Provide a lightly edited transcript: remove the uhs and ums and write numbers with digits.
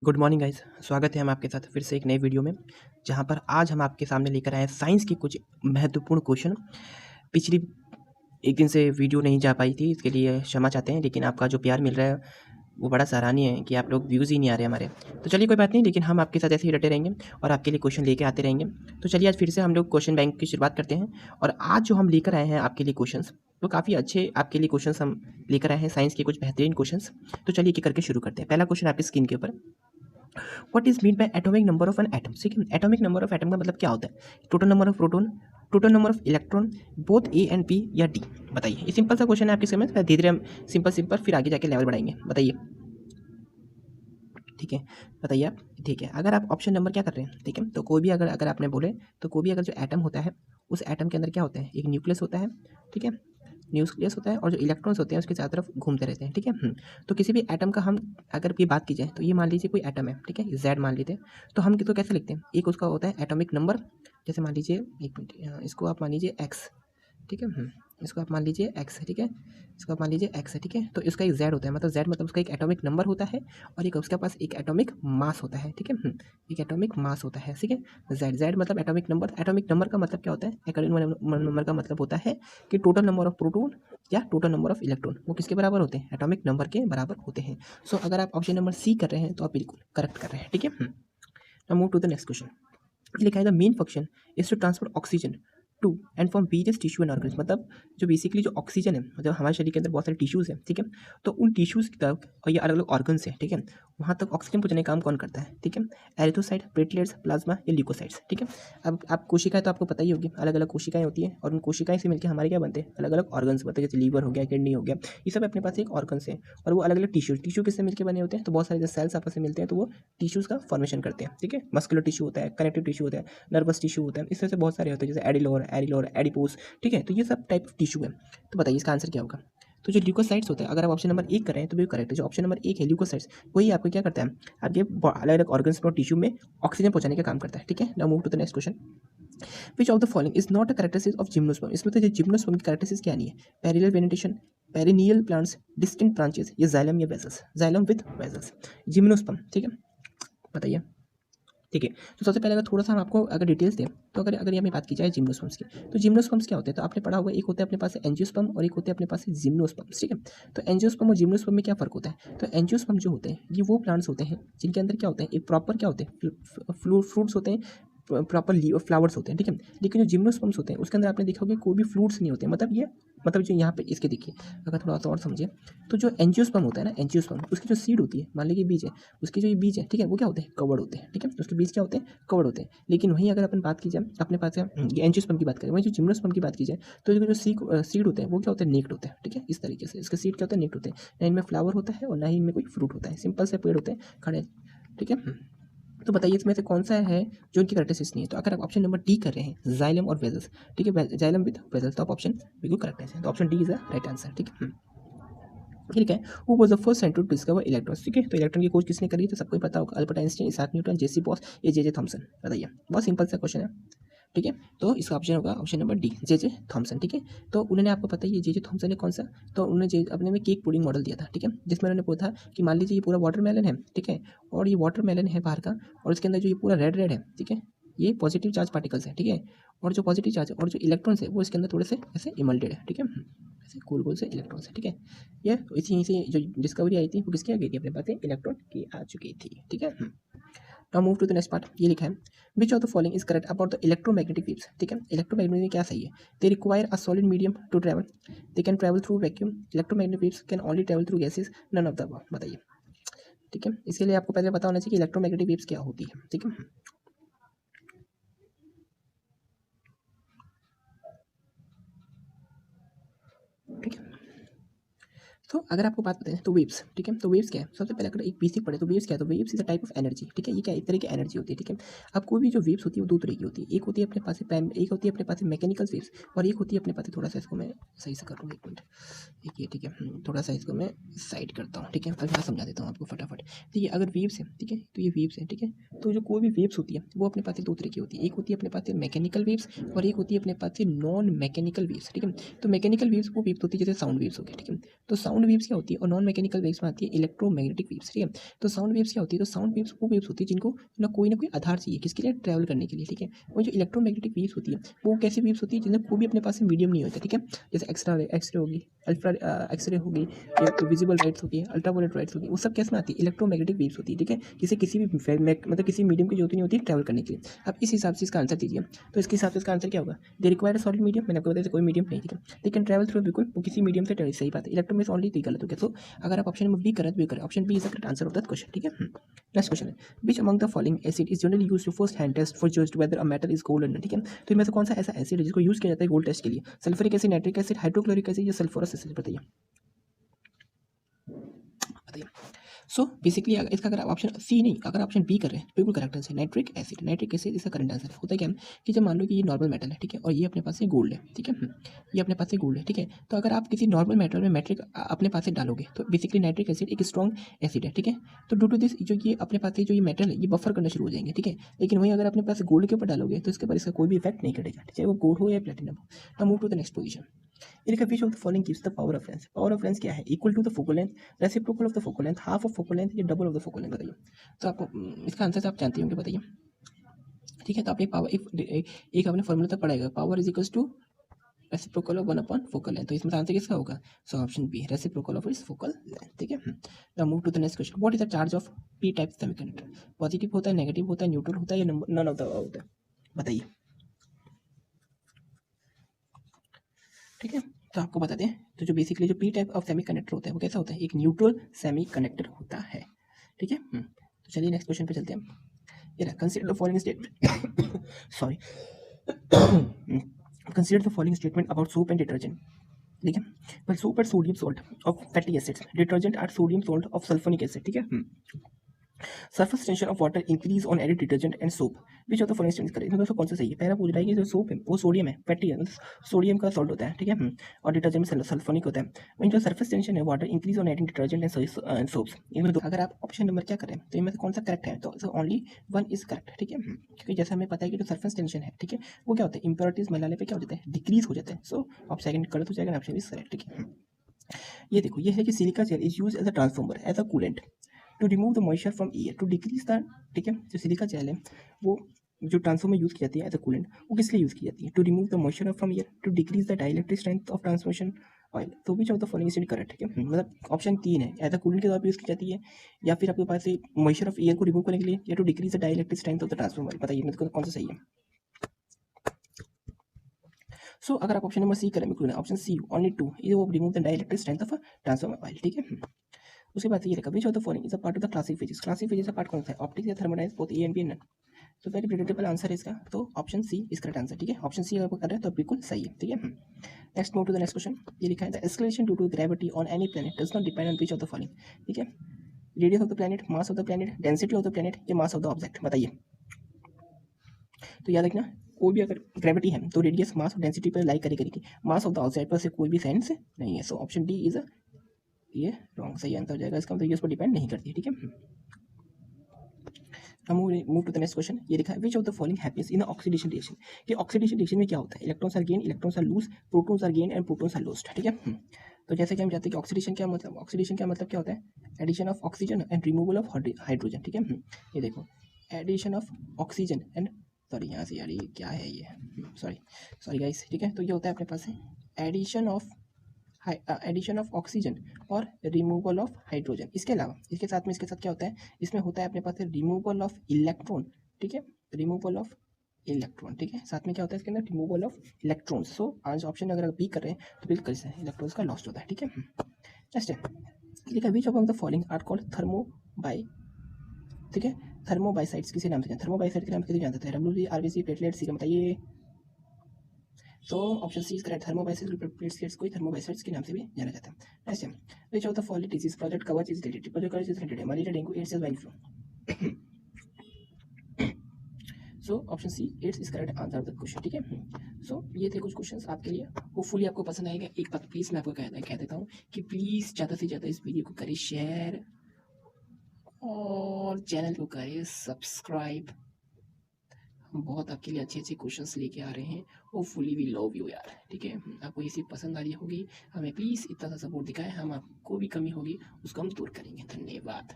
Good morning guys. स्वागत है हम आपके साथ फिर से एक नए वीडियो में, जहां पर आज हम आपके सामने लेकर आए हैं साइंस के कुछ महत्वपूर्ण क्वेश्चन। पिछली एक दिन से वीडियो नहीं जा पाई थी, इसके लिए क्षमा चाहते हैं, लेकिन आपका जो प्यार मिल रहा है वो बड़ा सराहनीय है कि आप लोग व्यूज़ ही नहीं आ रहे हमारे। तो चलिए कोई बात नहीं, लेकिन हम आपके साथ ऐसे ही डटे रहेंगे और आपके लिए क्वेश्चन लेके आते रहेंगे। तो चलिए आज फिर से हम लोग क्वेश्चन बैंक की शुरुआत करते हैं। और आज जो हम लेकर आए हैं आपके लिए क्वेश्चंस, वो काफ़ी अच्छे आपके लिए क्वेश्चंस हम लेकर आए हैं, साइंस के कुछ बेहतरीन क्वेश्चंस। तो चलिए एक-एक करके शुरू करते हैं। पहला क्वेश्चन आपकी स्क्रीन के ऊपर, what is mean by atomic number of an atom. ठीक है, एटॉमिक नंबर ऑफ एटम का मतलब क्या होता है? Total number of proton, total number of electron, both A and B या डी। बताइए। ये सिंपल सा क्वेश्चन है आपके समझ, धीरे धीरे हम सिंपल सिंपल फिर आगे जाके लेवल बढ़ाएंगे। बताइए। ठीक है, बताइए आप। ठीक है, अगर आप ऑप्शन नंबर क्या कर रहे हैं, ठीक है, तो कोई भी अगर अगर आपने बोले तो कोई भी अगर जो एटम होता है उस एटम के अंदर क्या होता है, एक न्यूक्लियस होता है। ठीक है, न्यूक्लियस होता है और जो इलेक्ट्रॉन्स होते हैं उसके चारों तरफ घूमते रहते हैं। ठीक है। तो किसी भी एटम का हम अगर ये बात की जाए तो ये मान लीजिए कोई एटम है, ठीक है, जेड मान लेते हैं। तो हम तो कैसे लिखते हैं, एक उसका होता है एटॉमिक नंबर। जैसे मान लीजिए एक मिनट, इसको आप मान लीजिए एक्स। ठीक है। इसको आप मान लीजिए एक्स है। ठीक है, इसको आप मान लीजिए एक्स है। ठीक है, तो इसका एक जेड होता है, मतलब जेड मतलब उसका एक एटॉमिक नंबर होता है और एक उसके पास एक एटॉमिक मास होता है। ठीक है, एक एटॉमिक मास होता है। ठीक है, जेड जेड मतलब एटॉमिक नंबर। एटॉमिक नंबर का मतलब क्या होता है, एटॉमिक नंबर का मतलब होता है कि टोटल नंबर ऑफ प्रोटॉन या टोटल नंबर ऑफ इलेक्ट्रॉन वो किसके बराबर होते हैं, एटॉमिक नंबर के बराबर होते हैं। सो अगर आप ऑप्शन नंबर सी कर रहे हैं तो आप बिल्कुल करेक्ट कर रहे हैं। ठीक है। Now move to the next question. लिखा है the main function is to transfer oxygen to and from various tissue and organs. मतलब जो बेसिकली जो ऑक्सीजन है, मतलब हमारे शरीर के अंदर बहुत सारे टिश्यूज़ हैं। ठीक है, तो उन टिश्यूज़ की तरफ और ये अलग अलग ऑर्गन्स हैं। ठीक है, वहाँ तक ऑक्सीजन पहुँचाने का काम कौन करता है? ठीक है, एरिथ्रोसाइट, प्लेटलेट्स, प्लाज्मा या ल्यूकोसाइट्स। ठीक है, अब आप कोशिकाएं तो आपको पता ही होगी, अलग अलग कोशिकाएं होती हैं और उन कोशिकाएं से मिलकर हमारे क्या बनते हैं, अलग अलग ऑर्गन्स बनते हैं। जैसे लीवर हो गया, किडनी हो गया, ये सब अपने पास एक ऑर्गन्स है। और वो अलग अलग टिश्यू किससे मिलकर बने होते हैं, तो बहुत सारे जैसे सेल्स आपस में मिलते हैं तो वो टिश्यूज़ का फॉर्मेशन करते हैं। ठीक है, मस्कुलर टिश्यू होता है, कनेक्टिव टिश्यू होता है, नर्वस टिश्यू होता है, इस तरह से बहुत सारे होते हैं, जैसे एडिलोर, एडिपोस। ठीक है, तो ये सब टाइप ऑफ टिश्यू है। तो बताइए इसका आंसर क्या होगा? तो जो ल्यूकोसाइट्स होता है, अगर आप ऑप्शन नंबर एक कर रहे हैं तो भी करेक्ट है। जो ऑप्शन नंबर एक है ल्यूकोसाइट्स, वही आपको क्या करता है, आपके अलग अलग ऑर्गन्स और टिश्यू में ऑक्सीजन पहुंचाने का काम करता है। ठीक है, now move to the next question. Which of the following is not a characteristic of gymnosperm. इसमें तो जो जिम्नोस्पर्म की कैरेक्टरिस्टिक्स क्या नहीं है? Parallel venation, perennial plants, distinct branches, ये जाइलम या vessels, xylem with vessels, gymnosperm. ठीक है, बताइए। ठीक है, तो सबसे पहले अगर थोड़ा-सा हम आपको अगर डिटेल्स दें, तो अगर अगर यहाँ पे बात की जाए जिम्नोस्पर्म्स की, तो जिम्नोस्पर्म्स क्या होते हैं? तो आपने पढ़ा होगा, एक होता है अपने पास एंजियोस्पर्म और एक होते हैं अपने पास जिम्नोस्पर्म्स। ठीक है, तो एंजियोस्पर्म और जिम्नोस्पर्म में क्या फ़र्क होता है? तो एंजियोस्पर्म जो होते हैं, ये वो प्लांट्स होते हैं जिनके अंदर क्या होता है, एक प्रॉपर क्या होते हैं, फ्रूट्स होते हैं, प्रॉपर फ्लावर्स होते हैं। ठीक है, लेकिन जो जिम्नोस्पर्म्स होते हैं उसके अंदर आपने देखा होगा कोई भी फ्रूट्स नहीं होते। मतलब ये, मतलब जो यहाँ पे इसके देखिए, अगर थोड़ा-सा और समझिए, तो जो एंजियोस्पर्म होता है ना, एंजियोस्पर्म, उसकी जो सीड होती है, मान लीजिए बीज है, उसके जो ये बीज है, ठीक है, वो क्या होते हैं, कवर्ड होते हैं। ठीक है, उसके बीज क्या होते हैं, कवर्ड होते हैं। लेकिन वहीं अगर अपन बात की जाए अपने पास ये एंजियोस्पर्म की बात करें, वहीं जो जिम्नोस्पर्म की बात की जाए, तो जो सीड होते हैं वो क्या होते हैं, नेक्ड होते हैं। ठीक है, इस तरीके से इसके सीड क्या होते हैं, नेक्ड होते हैं। ना इनमें फ्लावर होता है और ना ही इनमें कोई फ्रूट होता है, सिंपल से पेड़ होते हैं खड़े। ठीक है। तो बताइए इसमें से कौन सा है जो इनकी कैरेक्टरिस्टिक्स नहीं है? तो अगर आप ऑप्शन नंबर डी कर रहे हैं, जाइलम और वेजल्स, ठीक है, जाइलम विद वेजल्स, तो आप ऑप्शन बिल्कुल करेक्ट है। तो option D is the right answer. ठीक है। ठीक है, who was the first scientist to discover electrons. ठीक है, तो इलेक्ट्रॉन की खोज किसने करी? तो सबको ही पता होगा, अल्बर्ट आइंस्टाइन, इसाक न्यूटन, जेसी बॉस या जे थॉमसन। बताइए, बहुत सिंपल सा क्वेश्चन है। ठीक है, तो इसका ऑप्शन होगा option number D, J Thomson. ठीक है, तो उन्होंने, आपको पता ही है जे थॉमसन ने कौन सा, तो उन्होंने अपने में केक पुडिंग मॉडल दिया था। ठीक है, जिसमें उन्होंने बोला था कि मान लीजिए ये पूरा वाटरमेलन है। ठीक है, और ये वाटरमेलन है बाहर का, और इसके अंदर जो ये पूरा रेड रेड है, ठीक है, ये पॉजिटिव चार्ज पार्टिकल्स है। ठीक है, और जो पॉजिटिव चार्ज है और जो इलेक्ट्रॉन्स है वो इसके अंदर थोड़े से ऐसे इमल्टेड है। ठीक है, ऐसे गोल गोल से इलेक्ट्रॉन्स है। ठीक है, ये इसी से जो डिस्कवरी आई थी वो किसकी आ गई थी, अपने पास इलेक्ट्रॉन की आ चुकी थी। ठीक है। Now move to the next part. ये लिखा है, which of the following is correct about the electromagnetic waves. ठीक है, इलेक्ट्रोमैग्नेटिक में क्या सही है? They require a solid medium to travel, they can travel through vacuum, electromagnetic waves can only travel through gases, none of the above. बताइए। ठीक है, इसके लिए आपको पहले पता होना चाहिए कि इलेक्ट्रोमैग्नेटिक वेव्स क्या होती है। ठीक है, ठीक है, तो अगर आपको बात बताएं तो वेव्स, ठीक है, तो वेव्स क्या है? सबसे पहले अगर एक बेसिक पढ़े तो वेव्स क्या है? तो waves is a type of energy. ठीक है, ये क्या है? एक तरह की एनर्जी होती है। ठीक है, अब कोई भी जो वेव्स होती है वो दो तरह की होती है। एक होती है अपने पास एक होती है अपने पास मैकेनिकल वेव्स, और एक होती है अपने पास, थोड़ा सा इसको मैं सही से कर लूँगा, एक मिनट। देखिए, ठीक है, थोड़ा सा इसको मैं साइड करता हूँ। ठीक है, अब यहाँ समझा देता हूँ आपको फटाफट। देखिए, अगर वेव्स है, ठीक है, तो ये वेव्स है। ठीक है, तो जो कोई भी वेव्स होती है वो अपने पास दो तरह की होती है। एक होती है अपने पास मैकेनिकल वेव्स और एक होती है अपने पास नॉन मैकेनिकल वेव्स। ठीक है, तो मैकेनिकल वेव्स वो वेव्स होती है जैसे साउंड वेव्स हो गए। ठीक है, तो साउंड साउंड वेव्स क्या होती है और नॉन मैकेनिकल वेव्स में आती है इलेक्ट्रोमैग्नेटिक वेव्स, ठीक है। तो साउंड वेव्स क्या होती है, तो साउंड वेव्स वो वेव्स होती है जिनको ना कोई आधार चाहिए किसके लिए, ट्रैवल करने के लिए, ठीक है। और जो इलेक्ट्रोमैग्नेटिक वेव्स होती है वो कैसी वेव्स होती है जिनमें कोई भी अपने पास में मीडियम नहीं होता, ठीक है। जैसे एक्सरे होगी, अल्ट्रा एक्सरे होगी, विजिबल लाइट्स होगी, अल्ट्रावायलेट लाइट्स होगी, वो सब कैसे में आती है, इलेक्ट्रोमैग्नेटिक वेव्स होती है, ठीक है। जिसे किसी भी मतलब किसी मीडियम की जरूरत नहीं होती है ट्रैवल करने के लिए। अब इस हिसाब से इसका आंसर दीजिए, तो इसके हिसाब से इसका आंसर क्या होगा, दे रिक्वायर सॉलिड मीडियम, मैंने आपको बताया कोई मीडियम नहीं, ठीक है। दे कैन ट्रैवल थ्रू, बिल्कुल वो किसी मीडियम से ट्रैवल, सही बात है। इलेक्ट्रो में ओनली तो गलत हो गया। तो अगर आप ऑप्शन नंबर बी करें तो बी करें, option B is the correct answer of that question, ठीक है। नेक्स्ट क्वेश्चन है, which among the following acid is generally used to first hand test for just whether a metal is gold और not, ठीक है। तो इनमें से कौन सा ऐसा एसिड है जिसको यूज किया जाता है गोल्ड टेस्ट के लिए, sulphuric acid, nitric acid, hydrochloric acid या सल्फ्यूरस एसिड, बताइए बताइए। सो बेसिकली इसका अगर आप ऑप्शन सी नहीं, अगर ऑप्शन बी कर रहे हैं तो बिल्कुल correct answer nitric acid. Nitric acid इसका करंट आंसर है। होता है क्या कि जब मान लो कि ये नॉर्मल मेटल है, ठीक है, और ये अपने पास से गोल्ड है, ठीक है, ये अपने पास से गोल्ड है, ठीक है। तो अगर आप किसी नॉर्मल मेटल में मैट्रिक अपने पास से डालोगे तो बेसिकली नाइट्रिक एसिड एक स्ट्रॉन्ग एसिड है, ठीक है। तो ड्यू टू दिस जो ये अपने पास से जो ये मेटल है ये बफर करना शुरू हो जाएंगे, ठीक है। लेकिन वहीं अगर अपने पास गोल्ड के ऊपर डालोगे तो इसके ऊपर इसका कोई भी इफेक्ट नहीं करेगा, चाहे वो गोल्ड हो या प्लेटिनम हो। तो move to the next position. ये लिखा which of the following gives the power of lens. Power of lens क्या है, equal to the focal length, reciprocal of the focal length, half of focal length या double of the focal length, बताइए। तो आपको इसका answer तो आप जानते होंगे, बताइए, ठीक है। तो आपने पावर एक आपने फॉर्मूला तक पढ़ाएगा, power is equals to reciprocal of 1 upon focal length. तो इसमें आंसर किसका होगा, so option B reciprocal of इस फोकल लेंथ, ठीक है। Now move to the next question, what is the charge of P type semiconductor. Positive होता है, negative होता है, न्यूट्रल होता है या नन ऑफ द होता है, बताइए, ठीक है। तो आपको बता दें, तो जो बेसिकली जो P type of semi conductor होता है वो कैसा होता है, एक न्यूट्रल सेमी कंडक्टर होता है, ठीक है। तो चलिए नेक्स्ट क्वेश्चन पे चलते हैं। ये रहा, consider the following statement sorry consider the following statement about soap and detergent, ठीक है। पर soap are sodium salt of fatty acids, detergent are sodium salt of sulphonic acid, ठीक है। Surface tension of water increase on added detergent and soap, which of the following statements correct. दोस्तों कौन सा सही है, पहला पूछ रहा है कि जो सोप है वो सोडियम है, फैटी है, सोडियम का सॉल्ट होता है, ठीक है। और डिटर्जेंट में सल्फोनिक होता है। वहीं जो सरफेस टेंशन है water increase on adding detergent and soaps, इनमें तो अगर आप ऑप्शन नंबर क्या करें तो इनमें से कौन सा करेक्ट है, तो ओनली वन इज करेक्ट, ठीक है। क्योंकि जैसे हमें पता है कि जो सरफेस टेंशन है, ठीक है, वो क्या होता है, इंप्योरिटीज मिलाने पे क्या हो जाता है, डिक्रीज हो जाता है। सो आप सेकंड गलत हो जाएगा, ऑप्शन इज करेक्ट, ठीक है। ये देखो, ये है कि silica gel is use as a transformer as a coolant to remove the moisture from air to decrease the, ठीक है। जो सिलिका जेल है वो जो ट्रांसफॉर्मर यूज की जाती है एज अ कूलेंट, वो किस लिए यूज की जाती है, to remove the moisture from air to decrease the dielectric strength of transmission oil. तो which of the following is correct, ठीक है। मतलब ऑप्शन 3 है, एज अ कूलेंट के तौर पर यूज की जाती है, या फिर आपके पास मॉइस्चर ऑफ एयर को रिमूव करने के लिए, या to decrease the dielectric strength of the transformer, बताइए मेरे को कौन सा सही है। सो अगर आप ऑप्शन नंबर सी करें, बिल्कुल ऑप्शन सी ओनली 2, ये वो remove the dielectric strength of transformer oil, ठीक है। उसके बाद ये लिखा which of the following is a part of the classic physics. Classic physics का पार्ट कौन सा है, ऑप्टिक्स या thermodynamics, both A and B none. So very predictable answer है इसका, तो option C is correct answer, ठीक है। ऑप्शन सी अगर आप कर रहे हैं तो बिल्कुल सही है, ठीक है। Next move to the next question. ये लिखा है the acceleration due to gravity on any planet does not depend on which of the following, ठीक है। Radius of the planet, mass of the planet, density of the planet या mass of the object, बताइए। तो याद रखना, कोई भी अगर ग्रेविटी है तो रेडियस मास और डेंसिटी पर लाई करेगी, मास ऑफ द ऑब्जेक्ट पर से कोई भी सेंस नहीं है। सो ऑप्शन डी इज ये रॉन्ग, सही आंसर हो जाएगा इसका, मतलब ये उस पर डिपेंड नहीं करती, ठीक है। Move to the next question. ये लिखा है which of the following happens in oxidation reaction, कि ऑक्सीडेशन रिएक्शन में क्या होता है, electrons are gain, electrons are lose, protons are gain and protons are lost, ठीक है। तो जैसे कि हम जानते हैं कि ऑक्सीडेशन क्या मतलब, ऑक्सीडेशन क्या मतलब क्या होता है, addition of oxygen and removal of hydrogen, ठीक है। ये देखो, addition of oxygen and, sorry यहाँ से यार ये क्या है ये, सॉरी गाइस, ठीक है। तो ये होता है अपने पास है एडिशन ऑफ ऑक्सीजन और रिमूवल ऑफ हाइड्रोजन। इसके अलावा इसके साथ क्या होता है, इसमें होता है अपने पास रिमूवल ऑफ इलेक्ट्रॉन, ठीक है, रिमूवल ऑफ इलेक्ट्रॉन, ठीक है। साथ में क्या होता है इसके अंदर, रिमूवल ऑफ इलेक्ट्रॉन। सो आज ऑप्शन अगर बी कर रहे हैं तो बिल्कुल से इलेक्ट्रॉन्स का लॉस्ट होता है, ठीक है। नेक्स्ट है, लिखा which of the following are called थर्मोबाई, ठीक है, थर्मोबाइसाइड्स किसी नाम से, थर्मोबाइसाइड के नाम से किसे जानते हैं, डब्ल्यूबी, आरबीसी, प्लेटलेट, सीरम, बताइए। तो ऑप्शन सी इज करेक्ट, थर्मोबाइसाइड्स को थर्मोबाइसाइड्स के नाम से भी जाना जाता है। नेक्स्ट है, which of the following disease project Kavach is related, project Kavach is related malaria, dengue, AIDS या swine flu. So option C AIDS is correct answer of the question, ठीक है। सो ये थे कुछ क्वेश्चंस आपके लिए, होपफुली आपको पसंद आएगा। एक बात प्लीज मैं आपको कह देता हूँ कि प्लीज ज़्यादा से ज़्यादा इस वीडियो को करें शेयर और चैनल को करें सब्सक्राइब। हम बहुत आपके लिए अच्छे अच्छे क्वेश्चंस लेके आ रहे हैं। होपफुली वी लव यू यार, ठीक है। आपको ये सीरीज पसंद आ रही होगी, हमें प्लीज़ इतना सा सपोर्ट दिखाएं, हम आपको भी कमी होगी उसको हम दूर करेंगे। धन्यवाद।